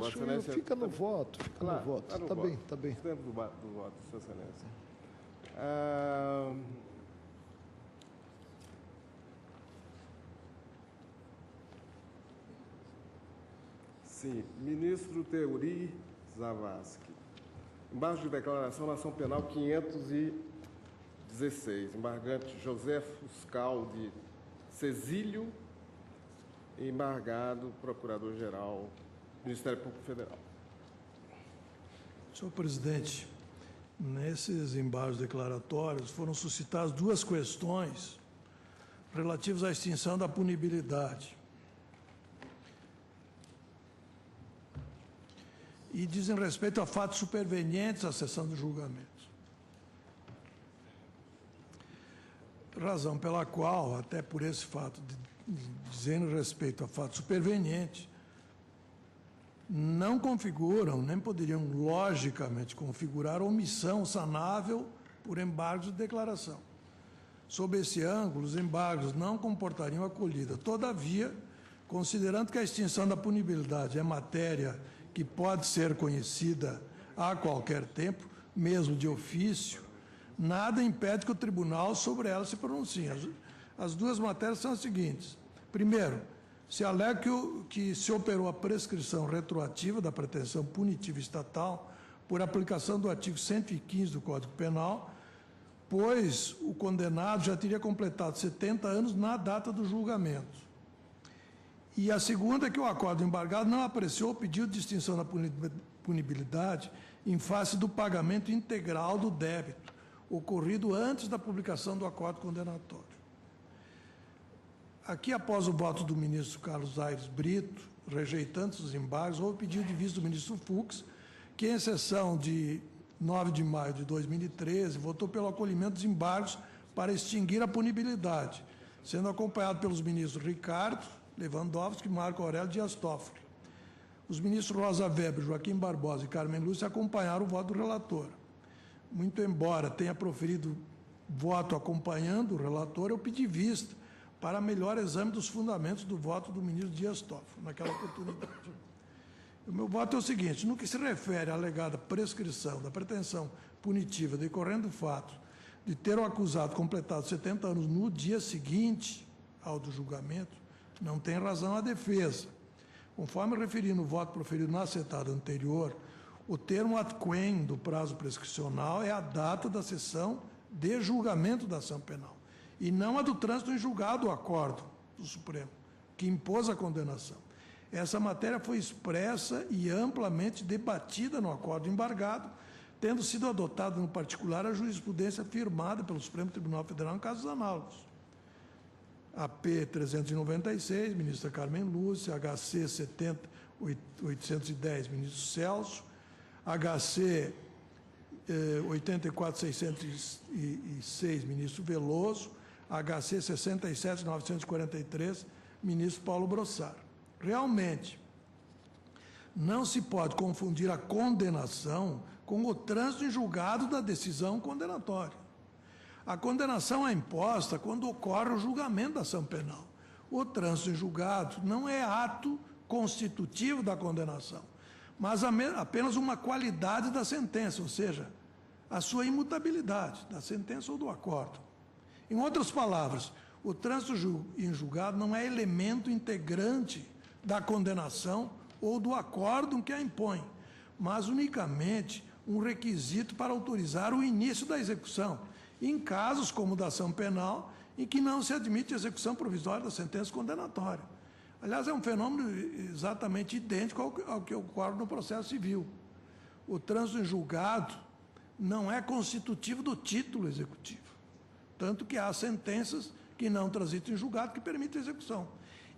Vossa Excelência... Fica no voto, fica no voto. Tá bem, tá bem. Dentro do voto, Vossa Excelência. Sim, ministro Teori Zavascki. Embargo de declaração na ação penal 516. Embargante José Fuscal de Cecílio, embargado Procurador-Geral do Ministério Público Federal. Senhor presidente, nesses embargos declaratórios foram suscitadas duas questões relativas à extinção da punibilidade. E dizem respeito a fatos supervenientes à sessão do julgamento. Razão pela qual, até por esse fato, dizendo respeito a fatos supervenientes, não configuram, nem poderiam logicamente configurar omissão sanável por embargos de declaração. Sob esse ângulo, os embargos não comportariam acolhida. Todavia, considerando que a extinção da punibilidade é matéria que pode ser conhecida a qualquer tempo, mesmo de ofício, nada impede que o tribunal sobre ela se pronuncie. As duas matérias são as seguintes. Primeiro, se alega que se operou a prescrição retroativa da pretensão punitiva estatal por aplicação do artigo 115 do Código Penal, pois o condenado já teria completado 70 anos na data do julgamento. E a segunda é que o acordo embargado não apreciou o pedido de extinção da punibilidade em face do pagamento integral do débito, ocorrido antes da publicação do acordo condenatório. Aqui, após o voto do ministro Carlos Aires Brito, rejeitando os embargos, houve pedido de vista do ministro Fux, que, em sessão de 9 de maio de 2013, votou pelo acolhimento dos embargos para extinguir a punibilidade, sendo acompanhado pelos ministros Ricardo Lewandowski e Marco Aurélio Dias Toffoli. Os ministros Rosa Weber, Joaquim Barbosa e Carmen Lúcia acompanharam o voto do relator. Muito embora tenha proferido voto acompanhando o relator, eu pedi vista para melhor exame dos fundamentos do voto do ministro Dias Toffoli, naquela oportunidade. O meu voto é o seguinte: no que se refere à alegada prescrição da pretensão punitiva decorrendo do fato de ter o acusado completado 70 anos no dia seguinte ao do julgamento, não tem razão a defesa. Conforme referi no voto proferido na assentada anterior, o termo ad quem do prazo prescricional é a data da sessão de julgamento da ação penal, e não a do trânsito em julgado do acordo do Supremo, que impôs a condenação. Essa matéria foi expressa e amplamente debatida no acordo embargado, tendo sido adotada no particular a jurisprudência firmada pelo Supremo Tribunal Federal em casos análogos. AP 396, ministra Carmen Lúcia, HC 70810, ministro Celso, HC 84606, ministro Veloso, HC 67943, ministro Paulo Brossard. Realmente, não se pode confundir a condenação com o trânsito em julgado da decisão condenatória. A condenação é imposta quando ocorre o julgamento da ação penal. O trânsito em julgado não é ato constitutivo da condenação, mas apenas uma qualidade da sentença, ou seja, a sua imutabilidade da sentença ou do acordo. Em outras palavras, o trânsito em julgado não é elemento integrante da condenação ou do acórdão que a impõe, mas unicamente um requisito para autorizar o início da execução, em casos como da ação penal, em que não se admite execução provisória da sentença condenatória. Aliás, é um fenômeno exatamente idêntico ao que ocorre no processo civil. O trânsito em julgado não é constitutivo do título executivo, tanto que há sentenças que não transitam em julgado que permitem a execução.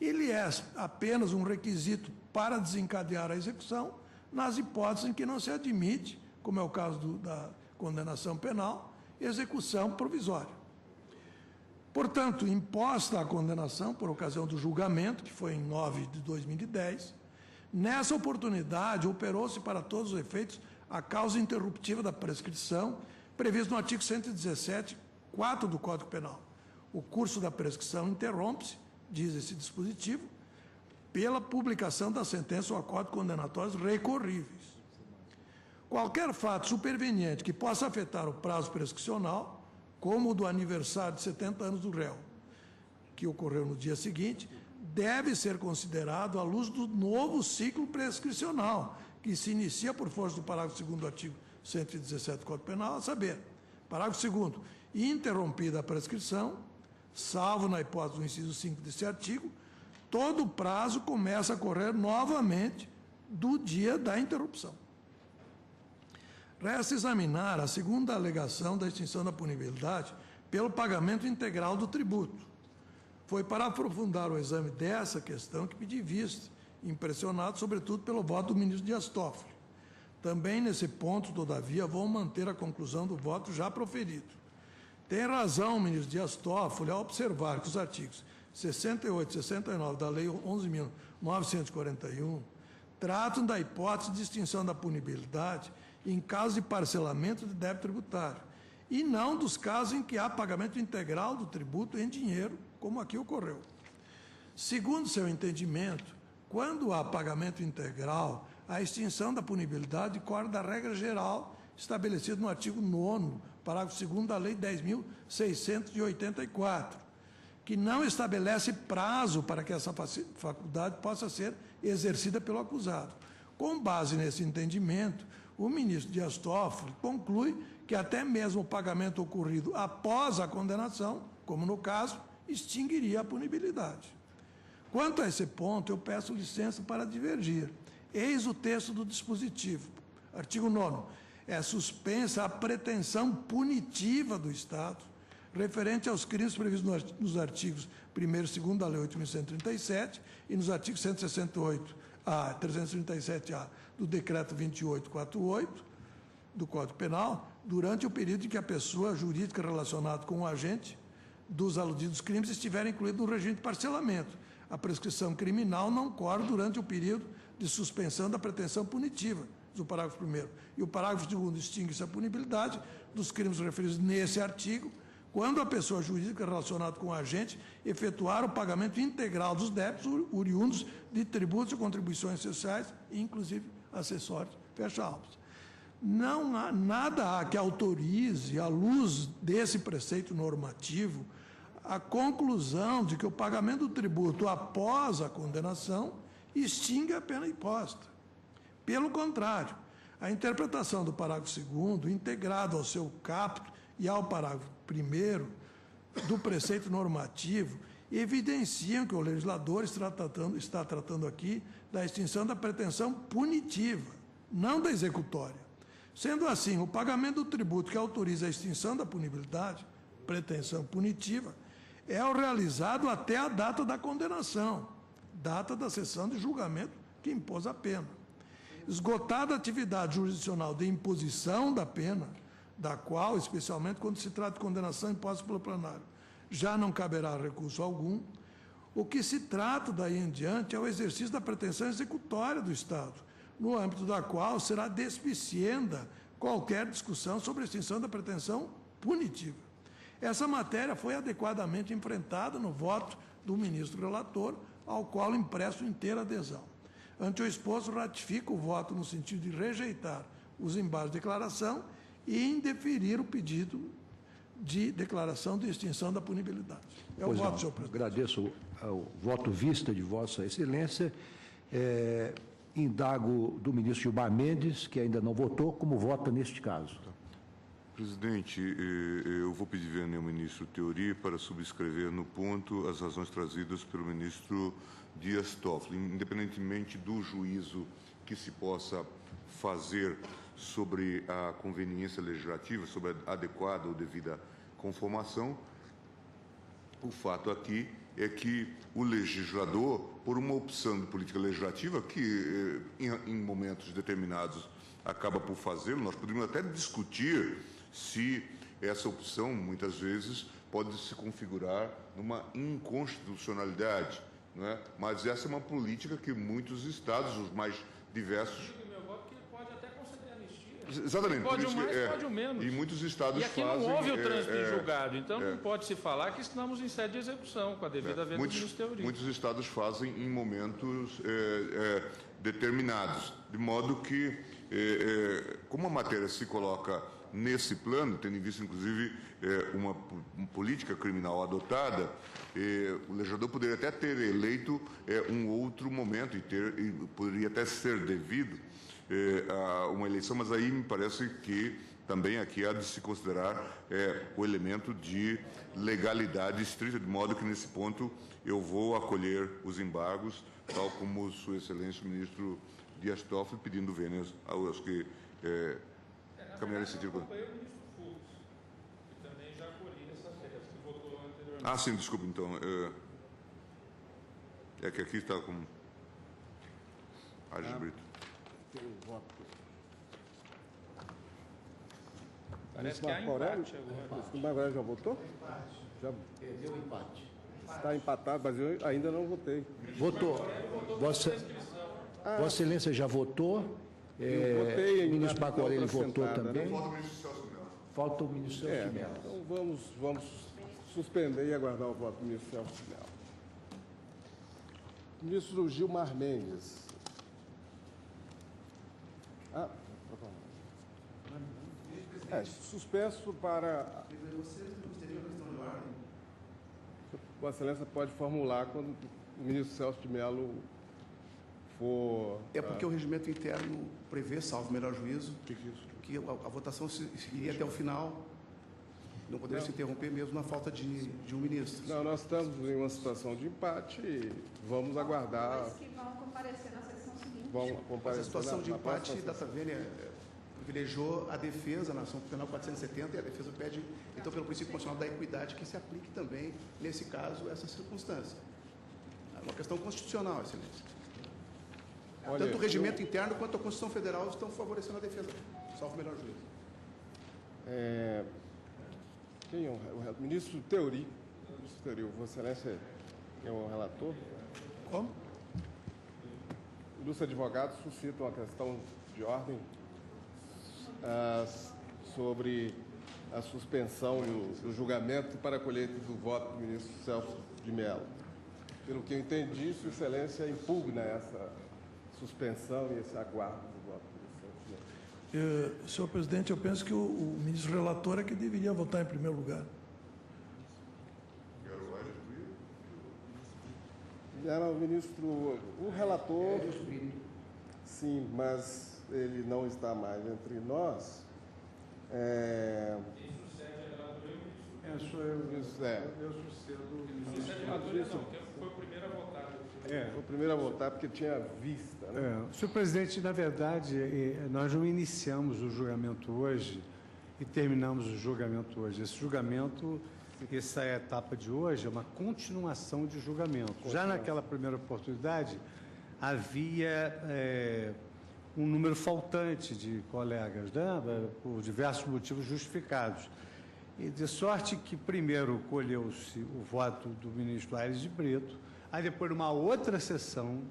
Ele é apenas um requisito para desencadear a execução nas hipóteses em que não se admite, como é o caso da condenação penal, execução provisória. Portanto, imposta a condenação por ocasião do julgamento, que foi em 9 de 2010, nessa oportunidade operou-se para todos os efeitos a causa interruptiva da prescrição, prevista no artigo 117, 4 do Código Penal. O curso da prescrição interrompe-se, diz esse dispositivo, pela publicação da sentença ou acordo condenatórios recorríveis. Qualquer fato superveniente que possa afetar o prazo prescricional, como o do aniversário de 70 anos do réu, que ocorreu no dia seguinte, deve ser considerado à luz do novo ciclo prescricional, que se inicia por força do parágrafo 2º do artigo 117 do Código Penal, a saber, parágrafo 2º, interrompida a prescrição, salvo na hipótese do inciso 5 desse artigo, todo o prazo começa a correr novamente do dia da interrupção. Resta examinar a segunda alegação da extinção da punibilidade pelo pagamento integral do tributo. Foi para aprofundar o exame dessa questão que pedi vista, impressionado, sobretudo, pelo voto do ministro Dias Toffoli. Também, nesse ponto, todavia, vou manter a conclusão do voto já proferido. Tem razão o ministro Dias Toffoli ao observar que os artigos 68 e 69 da Lei 11.941 tratam da hipótese de extinção da punibilidade em caso de parcelamento de débito tributário, e não dos casos em que há pagamento integral do tributo em dinheiro, como aqui ocorreu. Segundo seu entendimento, quando há pagamento integral, a extinção da punibilidade decorre da regra geral estabelecida no artigo 9º, parágrafo 2º da Lei 10.684, que não estabelece prazo para que essa faculdade possa ser exercida pelo acusado. Com base nesse entendimento, o ministro Dias Toffoli conclui que até mesmo o pagamento ocorrido após a condenação, como no caso, extinguiria a punibilidade. Quanto a esse ponto, eu peço licença para divergir. Eis o texto do dispositivo. Artigo 9º. É suspensa a pretensão punitiva do Estado referente aos crimes previstos nos artigos 1º e 2º da Lei 8.137 e nos artigos 168A, 337A do Decreto 2848 do Código Penal, durante o período em que a pessoa jurídica relacionada com o agente dos aludidos crimes estiver incluído no regime de parcelamento. A prescrição criminal não corre durante o período de suspensão da pretensão punitiva, do parágrafo 1º. E o parágrafo 2º extingue-se a punibilidade dos crimes referidos nesse artigo, quando a pessoa jurídica relacionada com o agente efetuar o pagamento integral dos débitos oriundos de tributos e contribuições sociais, inclusive acessórios, fecha aspas. Não há nada que autorize, à luz desse preceito normativo, a conclusão de que o pagamento do tributo após a condenação extingue a pena imposta. Pelo contrário, a interpretação do parágrafo 2º, integrado ao seu caput e ao parágrafo 1º do preceito normativo, evidenciam que o legislador está tratando aqui da extinção da pretensão punitiva, não da executória. Sendo assim, o pagamento do tributo que autoriza a extinção da punibilidade, pretensão punitiva, é o realizado até a data da condenação, data da sessão de julgamento que impôs a pena. Esgotada a atividade jurisdicional de imposição da pena, da qual, especialmente quando se trata de condenação imposta pelo plenário, já não caberá recurso algum, o que se trata daí em diante é o exercício da pretensão executória do Estado, no âmbito da qual será despicienda qualquer discussão sobre a extinção da pretensão punitiva. Essa matéria foi adequadamente enfrentada no voto do ministro relator, ao qual impresso inteira adesão. Ante o exposto, ratifico o voto no sentido de rejeitar os embargos de declaração e indeferir o pedido de declaração de extinção da punibilidade. É o voto, senhor presidente. Agradeço o voto vista de Vossa Excelência. Indago do ministro Gilmar Mendes, que ainda não votou, como vota neste caso. Presidente, eu vou pedir vênia ao ministro Theory para subscrever no ponto as razões trazidas pelo ministro Dias Toffoli, independentemente do juízo que se possa fazer sobre a conveniência legislativa, sobre a adequada ou devida conformação. O fato aqui é que o legislador, por uma opção de política legislativa, que em momentos determinados acaba por fazê-lo, nós poderíamos até discutir se essa opção, muitas vezes, pode se configurar numa inconstitucionalidade, não é? Mas essa é uma política que muitos estados, os mais diversos... Exatamente. Pode por o isso mais, que, pode o menos. E muitos estados E aqui fazem... não houve o trânsito em julgado, então não pode se falar que estamos em sede de execução, com a devida venda do ministro Teori. Muitos estados fazem em momentos determinados, de modo que, como a matéria se coloca nesse plano, tendo em vista, inclusive, uma política criminal adotada, o legislador poderia até ter eleito um outro momento e poderia até ser devido a uma eleição, mas aí me parece que também aqui há de se considerar o elemento de legalidade estrita, de modo que, nesse ponto, eu vou acolher os embargos, tal como Sua Excelência o ministro Dias Toffoli, pedindo vênias aos que caminharam nesse sentido. Ah, sim, desculpe, então. É que aqui está com Ares Brito. Tem um voto. Parece que há empate agora. O Marco Aurélio já votou? Já Deu empate. está empatado, mas eu ainda não votei. Votou. Vossa Excelência já votou. Eu votei O ministro na Marco Aurélio votou sentada, também. né? Falta o ministro Celso de Mello. Então vamos suspender e aguardar o voto do ministro Celso de Mello. Ministro Gilmar Mendes. Suspenso para... Vossa Excelência pode formular quando o ministro Celso de Mello for... É porque o regimento interno prevê, salvo o melhor juízo, que a votação iria até o final, não poderia se interromper mesmo na falta de um ministro. Não, nós estamos em uma situação de empate e vamos aguardar... Mas que vão comparecer na sessão seguinte. Vão Mas comparecer a situação de na empate próxima da Savênia privilegiou a defesa na ação penal 470 e a defesa pede, então, pelo princípio constitucional da equidade, que se aplique também, nesse caso, essa circunstância. É uma questão constitucional, Excelência. Olha, Tanto o regimento interno quanto a Constituição Federal estão favorecendo a defesa, salvo o melhor juízo. Quem é o ministro Teori? Ministro Teori, Vossa Excelência é o relator? Como? Ilustres advogados suscitam uma questão de ordem sobre a suspensão do julgamento para a colheita do voto do ministro Celso de Mello. Pelo que eu entendi, Sua Excelência impugna essa suspensão e esse aguardo do voto do ministro Celso de Mello. Senhor presidente, eu penso que o ministro relator é que deveria votar em primeiro lugar. Era o ministro, o relator, sim, mas ele não está mais entre nós. Sou eu. Eu sucedo o ministro. Foi o primeiro a votar. Foi o primeiro a votar porque tinha vista, né? Senhor presidente, na verdade, nós não iniciamos o julgamento hoje e terminamos o julgamento hoje. Esse julgamento, essa etapa de hoje, é uma continuação de julgamento. Já naquela primeira oportunidade, havia um número faltante de colegas, né, por diversos motivos justificados. E de sorte que primeiro colheu-se o voto do ministro Aires de Brito, aí depois, numa outra sessão,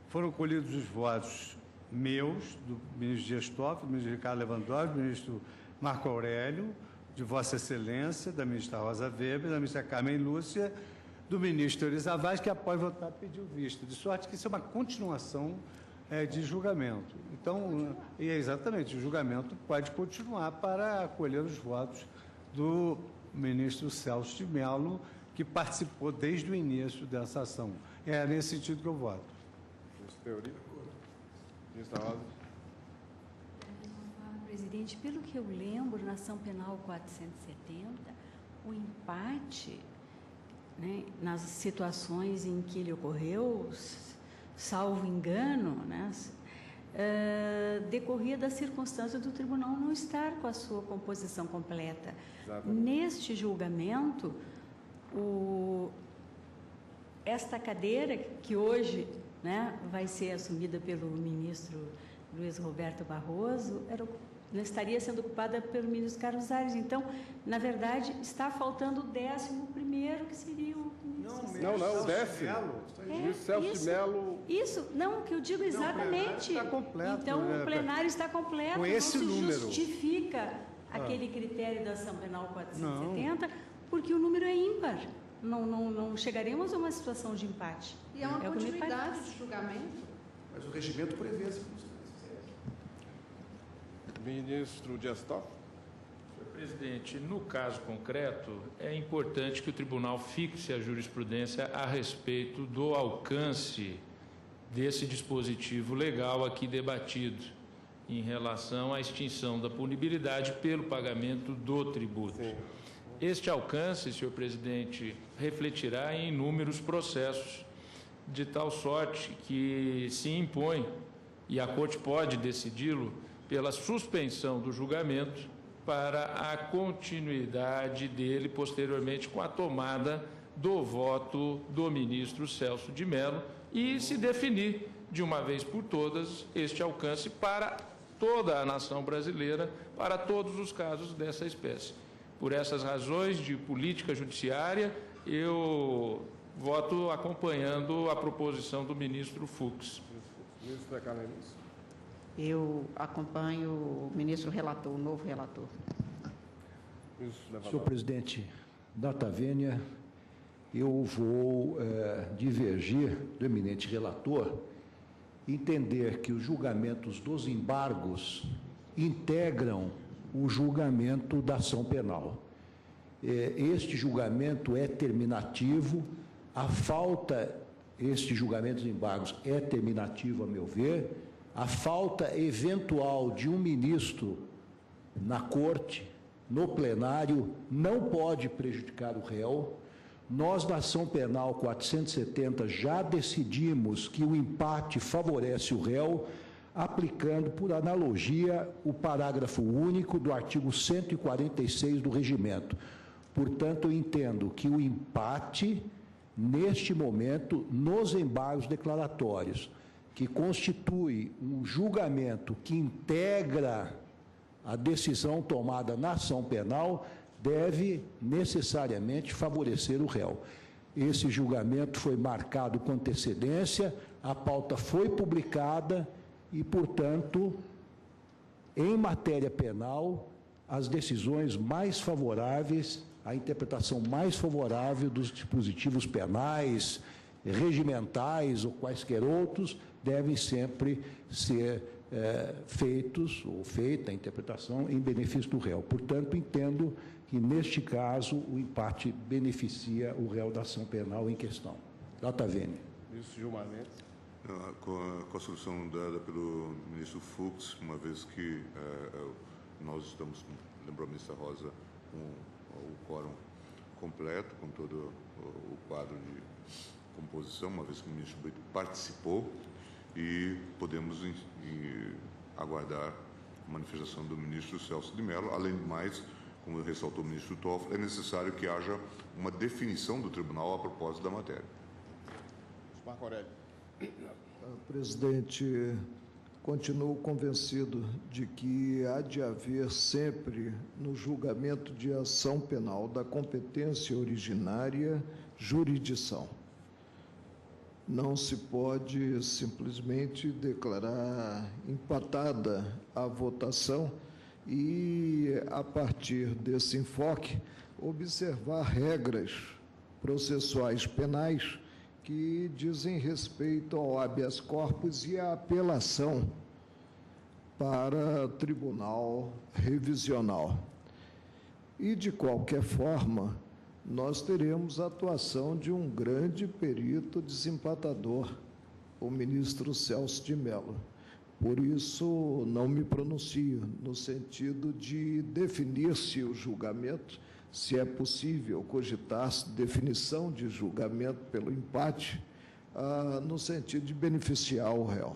foram colhidos os votos meus, do ministro Dias Toffoli, do ministro Ricardo Lewandowski, do ministro Marco Aurélio, de Vossa Excelência, da ministra Rosa Weber, da ministra Carmen Lúcia, do ministro Teori Zavascki, que após votar pediu vista. De sorte que isso é uma continuação de julgamento. Então, exatamente, o julgamento pode continuar para acolher os votos do ministro Celso de Mello, que participou desde o início dessa ação. É nesse sentido que eu voto. Ministro Teori. Ministra Rosa. Presidente, pelo que eu lembro, na ação penal 470, o empate, né, nas situações em que ele ocorreu, salvo engano, né, decorria da circunstância do tribunal não estar com a sua composição completa. Exatamente. Neste julgamento, esta cadeira, que hoje, né, vai ser assumida pelo ministro Luiz Roberto Barroso, estaria sendo ocupada pelo ministro Carlos Aires. Então, na verdade, está faltando o 11º, que seria o Não, desce. Juiz Celso de Mello. Isso, não, o que eu digo exatamente. Está completo. Então, o plenário está completo. Com esse não se número. Justifica aquele critério da ação penal 470, porque o número é ímpar. Não chegaremos a uma situação de empate. E é uma continuidade de julgamento. Mas o regimento prevê essa circunstância. Ministro Dias Toffoli. Senhor presidente, no caso concreto, é importante que o tribunal fixe a jurisprudência a respeito do alcance desse dispositivo legal aqui debatido, em relação à extinção da punibilidade pelo pagamento do tributo. Sim. Este alcance, senhor presidente, refletirá em inúmeros processos, de tal sorte que se impõe, e a Corte pode decidi-lo, pela suspensão do julgamento para a continuidade dele posteriormente com a tomada do voto do ministro Celso de Mello e se definir de uma vez por todas este alcance para toda a nação brasileira, para todos os casos dessa espécie. Por essas razões de política judiciária, eu voto acompanhando a proposição do ministro Fux. Ministro da Câmara, ministro. Eu acompanho o ministro relator, o novo relator. Senhor presidente, data vênia, eu vou divergir do eminente relator, entender que os julgamentos dos embargos integram o julgamento da ação penal. Este julgamento é terminativo, este julgamento dos embargos é terminativo, a meu ver. A falta eventual de um ministro na Corte, no plenário, não pode prejudicar o réu. Nós, na ação penal 470, já decidimos que o empate favorece o réu, aplicando, por analogia, o parágrafo único do artigo 146 do regimento. Portanto, eu entendo que o empate, neste momento, nos embargos declaratórios, que constitui um julgamento que integra a decisão tomada na ação penal, deve necessariamente favorecer o réu. Esse julgamento foi marcado com antecedência, a pauta foi publicada e, portanto, em matéria penal, as decisões mais favoráveis, a interpretação mais favorável dos dispositivos penais, regimentais ou quaisquer outros, devem sempre ser feitos ou feita a interpretação em benefício do réu. Portanto, entendo que, neste caso, o empate beneficia o réu da ação penal em questão. Data vênia. Ministro Gilmar Mendes. Com a solução dada pelo ministro Fux, uma vez que nós estamos, lembrou a ministra Rosa, com o quórum completo, com todo o quadro de composição, uma vez que o ministro Brito participou, e podemos aguardar a manifestação do ministro Celso de Mello. Além do mais, como ressaltou o ministro Toffoli, é necessário que haja uma definição do tribunal a propósito da matéria. Marco Aurélio. Presidente, continuo convencido de que há de haver sempre, no julgamento de ação penal da competência originária, jurisdição. Não se pode simplesmente declarar empatada a votação e, a partir desse enfoque, observar regras processuais penais que dizem respeito ao habeas corpus e à apelação para tribunal revisional. E, de qualquer forma, nós teremos a atuação de um grande perito desempatador, o ministro Celso de Mello. Por isso, não me pronuncio no sentido de definir-se o julgamento, se é possível cogitar definição de julgamento pelo empate, no sentido de beneficiar o réu.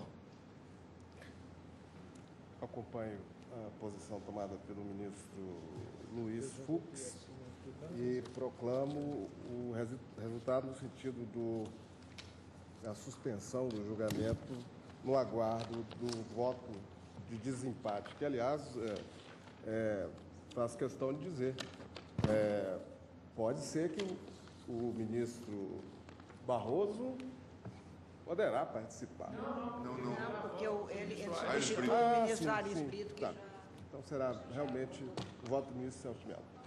Acompanho a posição tomada pelo ministro Luiz Fux e proclamo o resultado no sentido da suspensão do julgamento no aguardo do voto de desempate, que, aliás, faz questão de dizer, pode ser que o ministro Barroso poderá participar. Não, porque ele substitui o ministro Aris Brito. Tá. Então será realmente o voto do ministro Celso de Mello.